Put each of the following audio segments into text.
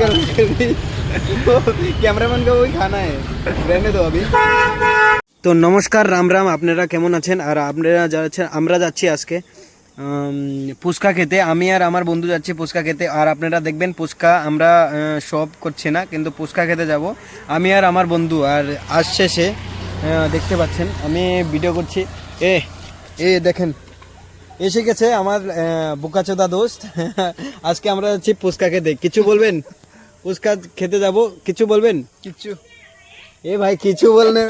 Local cameraman का वही खाना है, रहने दो अभी। তো নমস্কার, রাম রাম। আপনারা কেমন আছেন? আর আপনারা যাচ্ছেন, আমরা যাচ্ছি আজকে ফুচকা খেতে। আমি আর আমার বন্ধু যাচ্ছি ফুচকা খেতে। আর আপনারা দেখবেন ফুচকা আমরা সব করছি না, কিন্তু ফুচকা খেতে যাব আমি আর আমার বন্ধু। আর আসছে সে, দেখতে পাচ্ছেন আমি ভিডিও করছি। এ এ দেখেন, এসে গেছে আমার বোকাচোদা দোস্ত। আজকে আমরা যাচ্ছি ফুচকা খেতে। কিছু বলবেন? ফুচকা খেতে যাব, কিছু বলবেন? কিছু এ ভাই কিছু বলনে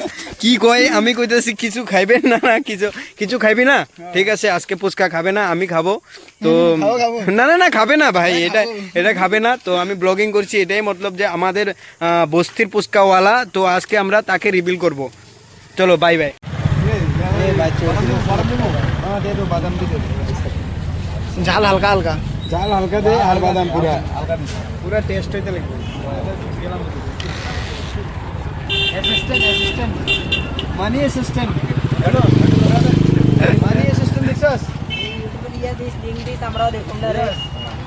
কি কয়? আমি কইতেছি কিছু খাইবেন না? না কিছু কিছু খাইবি না? ঠিক আছে, আজকে ফুচকা খাবে না, আমি খাবো। তো না না না, খাবে না ভাই, এটা এটা খাবে না। তো আমি ব্লগিং করছি, এটাই মতলব যে আমাদের বস্তির ফুচকাওয়ালা। তো আজকে আমরা তাকে রিভিল করব। চলো বাই বাই। ঝাল হালকা হালকা, জাল হালকা দে আর বাদাম পুরা পুরা টেস্ট হইতে লাগবে। মানি অ্যাসিস্ট্যান্ট, হ্যালো মানি অ্যাসিস্ট্যান্ট দেখছস? আমরাও দেখুন রে।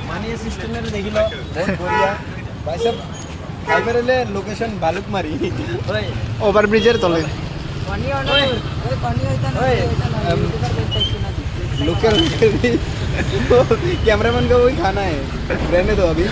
মানি অ্যাসিস্ট্যান্টের দেখিলো, বহুত বড়িয়া ভাই সব। খাইবার হলে লোকেশন বালুকমারি, ওভারব্রিজের তলে। लोकल कैमरामैन का वही खाना है, रहने दो अभी।